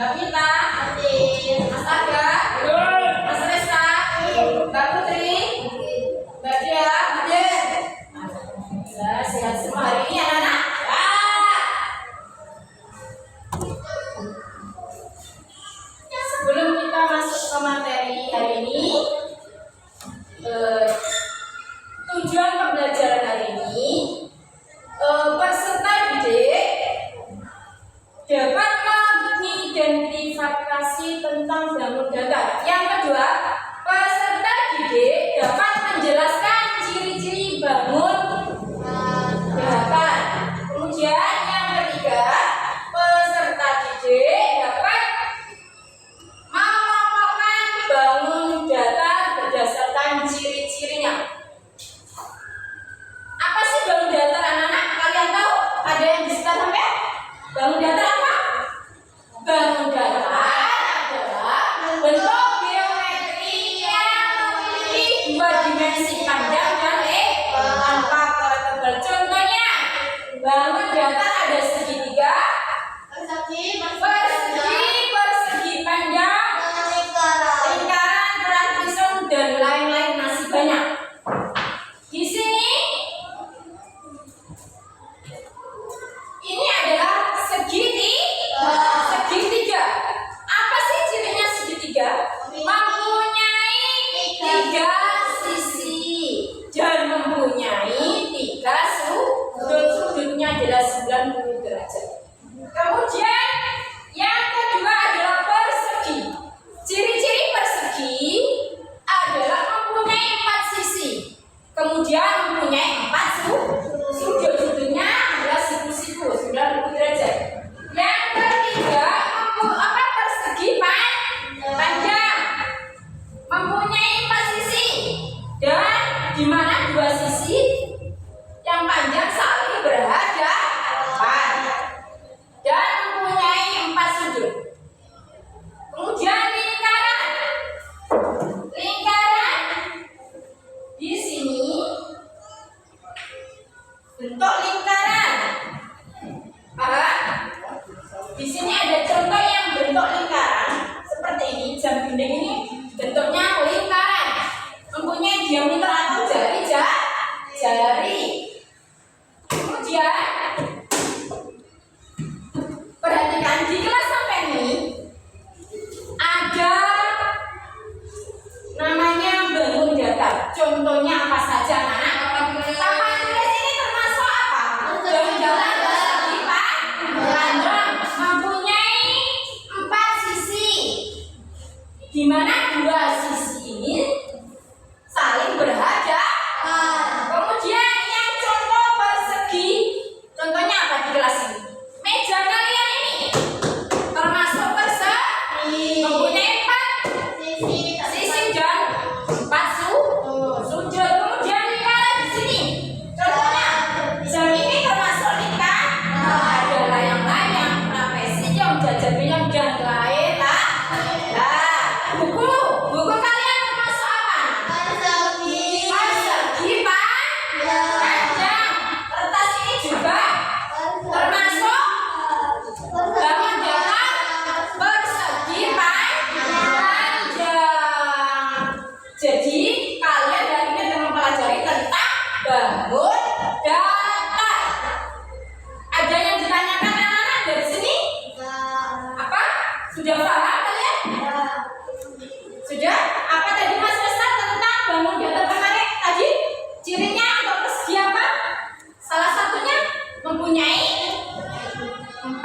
Mbak Mita, Mas Aga, Mas Resta, Mbak Putri, Mbak Dia, ya, sehat semua hari ini anak-anak. Sebelum kita masuk ke materi hari ini, tujuan pembelajaran hari ini, peserta didik dapat mengidentifikasi tentang bangun data. Yang kedua, peserta didik dapat menjelaskan ciri-ciri bangun data. Kemudian yang ketiga, peserta didik dapat mengelompokkan bangun data berdasarkan ciri-cirinya. Apa sih bangun data, anak-anak? Kalian tahu? Ada yang bisa sampai? Bangun data apa? Bangun data adalah bentuk geometri yang memiliki dua dimensi, panjang dan tanpa tebal. Contohnya, bangun data ada segitiga, persegi, panjang, lingkaran, trapezium, dan lain-lain, masih banyak. Di sini ini adalah segitiga. Apa sih cirinya segitiga? Mempunyai tiga sisi dan mempunyai tiga sudut. Sudutnya adalah 90 derajat. Kemudian yang kedua adalah persegi. Ciri-ciri persegi adalah mempunyai 4 sisi. Kemudian mempunyai 4 sudut. Sudutnya adalah siku-siku 90 derajat. Yang ketiga, persegi panjang, mempunyai 4 sisi, dan di mana 2 sisi yang panjang saling berhadapan dan mempunyai 4 sudut. Kemudian lingkaran di sini bentuk lingkaran. Di sini ada contoh yang bentuk lingkaran seperti ini. Jam dinding ini bentuknya lingkaran, mempunyai diameter atau jari. Kemudian perhatikan di kelas sampai ini ada namanya bangun data. Contohnya apa saja, anak? Papan tulis ini termasuk apa? Bangun data persegi panjang, mempunyai 4 sisi, di mana 2 sisi ini saling berhadapan. Kemudian yang contoh persegi, contohnya apa di kelas ini? Meja kalian ini termasuk persegi, mempunyai 4 sisi dan 4 sudut. Kemudian lingkaran di sini, contohnya jam ini termasuk lingkaran. Ada layang-layang, trapezium, jajak-jajak, dan lain-lain. Buku kalian termasuk apa? Persegi panjang. Kertas ini juga termasuk bangun data persegi panjang. Jadi kalian hari ini akan mempelajari tentang bangun data. Ada yang ditanyakan anak-anak dari sini? Apa? Sudah paham kalian? Sudah? Apa tadi Mas Resta tentang bangun data kemarin tadi? Cirinya atau persegi apa? Salah satunya mempunyai 4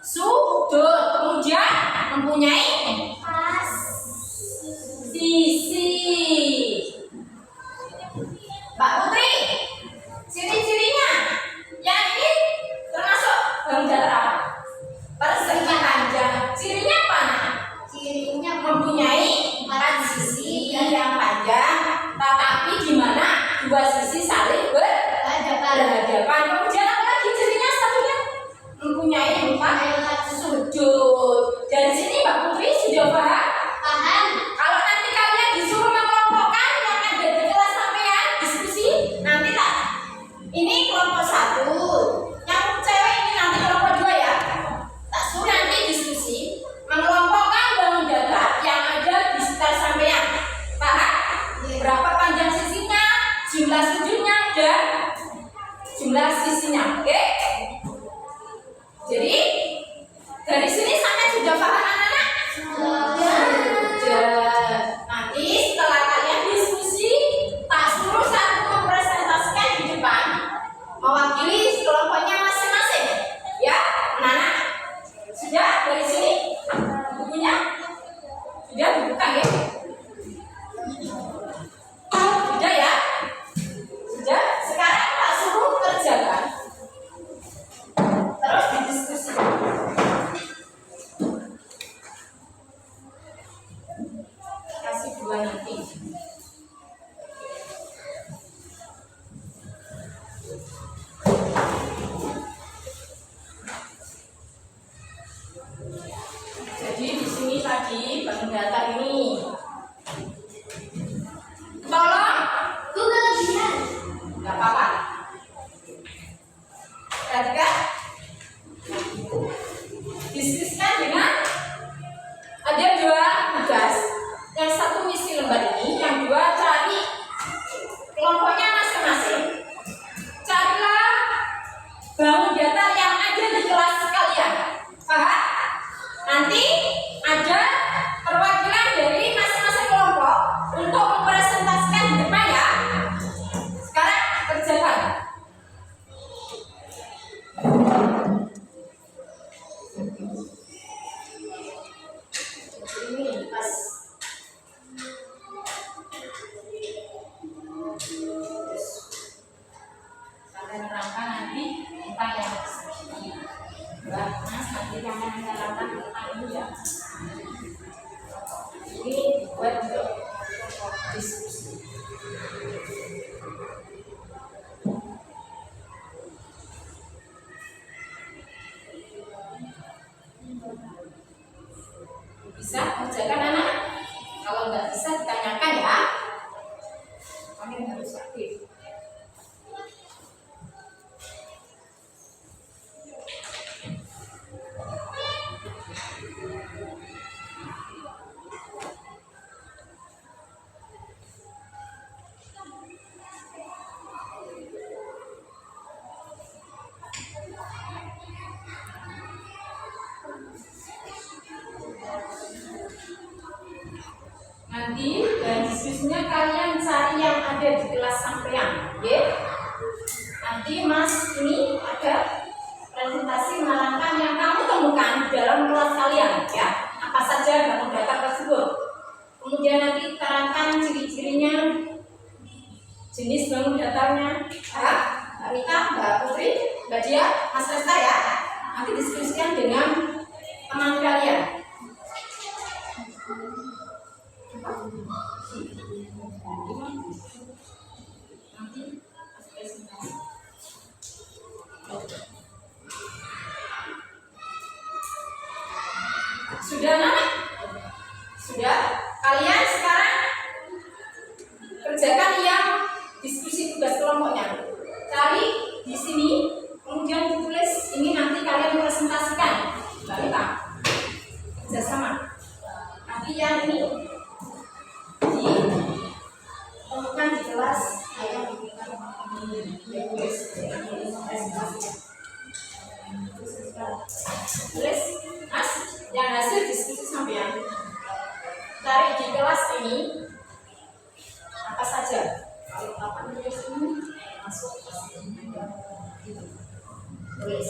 sudut. Kemudian mempunyai sisi. Mbak Putri, ciri-cirinya yang ini termasuk bangun data apa? Persegi panjang. Cirinya apa, nak? Cirinya mempunyai 4 sisi yang panjang, tetapi di mana 2 sisi saling berhadapan. Kemudian apa lagi cirinya satunya? Mempunyai 4 sudut. Dari sini Mbak Putri sudah Sudah paham anak-anak? Sudah. Nanti setelah kalian diskusi, tak suruh satu mempresentasikan di depan, mewakili kelompoknya masing-masing. Ya, anak-anak. Sudah dari sini bukunya sudah dibuka ya? Sudah ya? Sudah. Sekarang tak suruh kerjakan. Terus didiskusi. Kasih dua nanti. Jadi di sini tadi bangun datar ini. Tolong. Enggak apa-apa. Perhatikan. Diskusikan dengan ada dua tugas. Yang satu misi lembar ini, yang dua cari kelompoknya masing-masing. Carilah bangun datar yang ada di kelas kalian. Paham? Nanti ada perwakilan dari masing-masing kelompok untuk mempresentasikan di depan ya. Sekarang kerjakan. Ini pas. Kalian terangkan nanti tentang yang Mas, nanti jangan terangkan tentang ini ya. Ini buat untuk diskusi. Bisa kerjakan anak? Kalau nggak bisa ditanyakan ya. Kalian harus aktif. Nanti dan diskusinya kalian cari yang ada di kelas sampean, ya. Nanti Mas ini ada presentasi menerangkan yang kamu temukan di dalam kelas kalian, ya. Apa saja bangun datar tersebut. Kemudian nanti terangkan ciri-cirinya, jenis bangun datarnya, ya. Mbak Rita, Mbak Putri, Mbak Dia, Mas Resta ya. Nanti diskusikan dengan teman kalian. Sudah nak? Sudah? Kalian sekarang kerjakan yang diskusi tugas kelompoknya. Cari di sini, kemudian ditulis. Ini nanti kalian presentasikan. Mbak Rita, kerjasama. Nanti yang ini ditemukan di kelas. Tulis, Mas, yang hasil diskusi sampean cari di kelas ini apa saja. Kalau papan tulis ini masuk kelas ini. Tulis,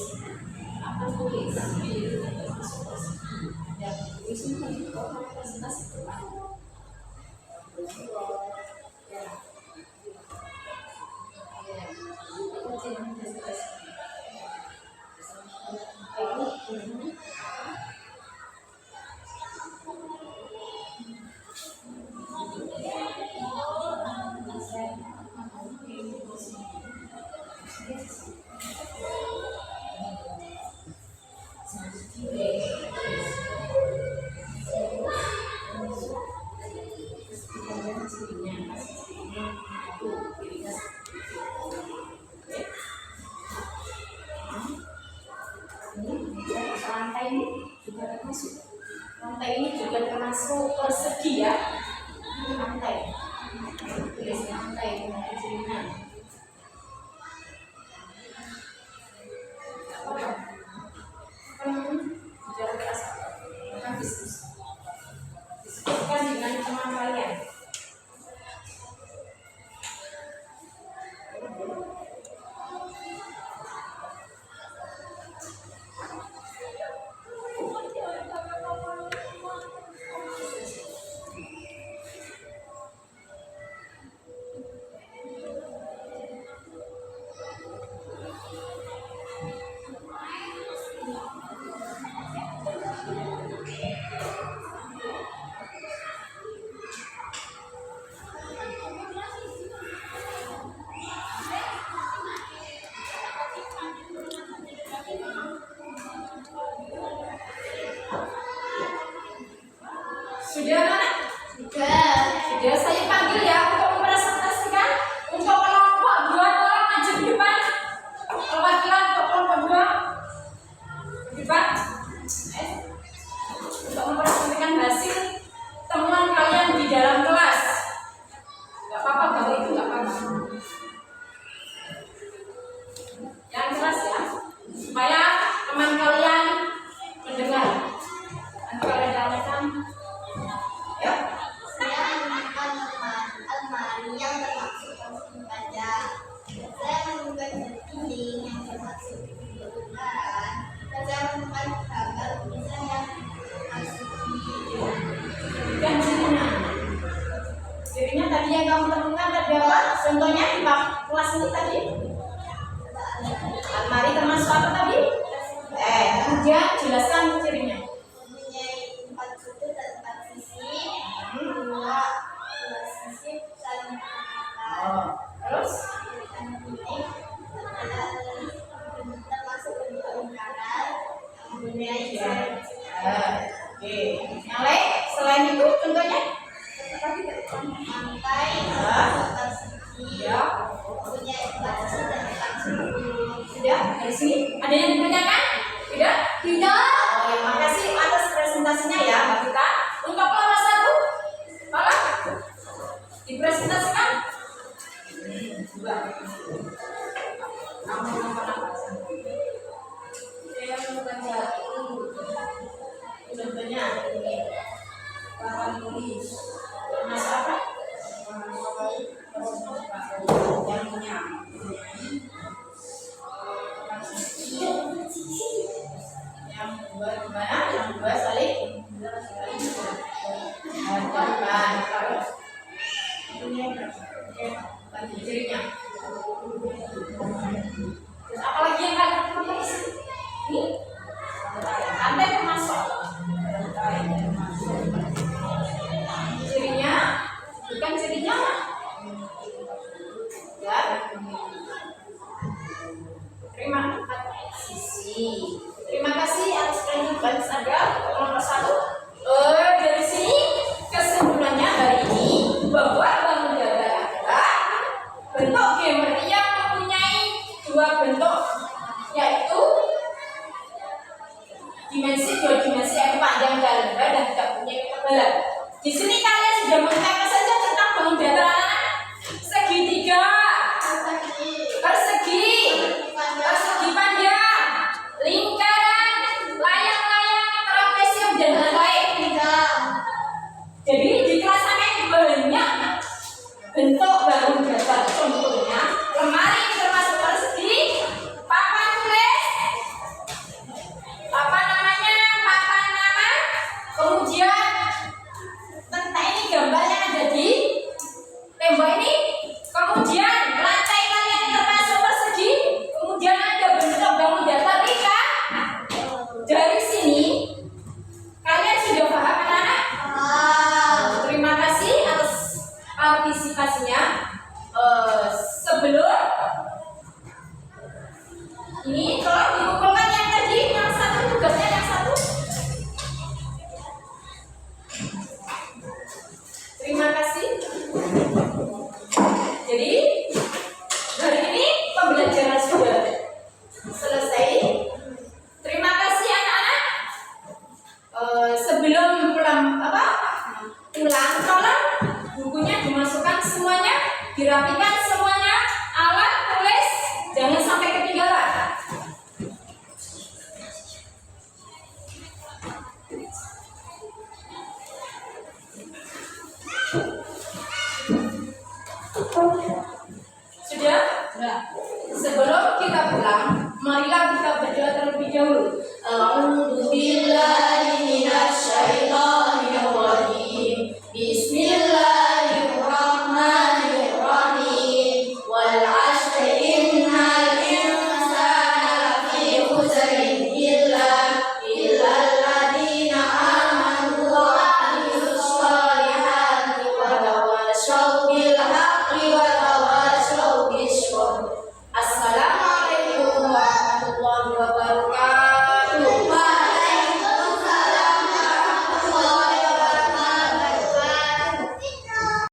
apa tulis? Masuk kelas ini. Dan tulis ini kalau presentasi depan. Lantai ini juga termasuk persegi ya. Lantai. Tulis lantai dengan kecilinan. Bicara keras. Contohnya di kelas ini tadi. Almari termasuk apa tadi? Kemudian jelaskan cirinya. Mempunyai 4 sudut dan 4 sisi, 2 sisi dan Terus? Termasuk bentuk lingkaran, mempunyai Oke. Yang lain selain itu contohnya? lantai, 4 sisi, Ya. mempunyai 4 sisi dan 4 sudut. Sudah dari sini. Ada yang ditanyakan? Tidak? Tidak. Oh ya, makasih atas presentasinya ya, Mbak Vita. Untuk kelas 1, mana? Dipresentasikan? Coba. Kamu apa? Saya membaca contohnya ini. Papan tulis. Mas apa? Yang punya. Yang dua gimana? Yang dua saling depan terus bagi cirinya. Terus apa lagi yang kalian tulis? Ini lantai termasuk. Cirinya bukan cirinya ya. Terima sisi. Terima kasih atas perhatian Anda. Nomor 1. Dari sini kesimpulannya hari ini bahwa bangun datar adalah bentuk geometri yang mempunyai 2 bentuk, yaitu dua dimensi yang panjang dan lebar dan tidak punya ketebalan. Di sini kalian sudah mengetahui saja tentang bangun datar anak-anak. Segitiga, persegi panjang, lingkaran, layang-layang, trapesium dan lain-lain. Jadi di kelas ini banyak bentuk bangun datar. Contohnya lemari termasuk persegi, papan tulis, papan nama, kemudian tentang ini gambar yang ada di tembok ini, kemudian lantai kalian termasuk persegi, kemudian ada bentuk bangun datar lingkar. Dari sini kalian sudah paham anak-anak? Terima kasih atas partisipasinya. Sebelum ini tolong dikumpulkan yang tadi, yang satu tugasnya yang satu. Terima kasih. Jadi hari ini pembelajaran sudah selesai. Terima kasih anak-anak. Sebelum pulang tolong bukunya dimasukkan semuanya, dirapikan semuanya, alat tulis jangan sampai ketinggalan. Sudah? Sebelum kita pulang, marilah kita berdoa terlebih dahulu. A'udzubillahi minasyaitonir rajim. Bismillahirrahmanirrahim. Wal 'ashri innal insana lafi khusrin illa alladziina aamanu wa 'amilus shalihati wa tawassaw bil haqqi wa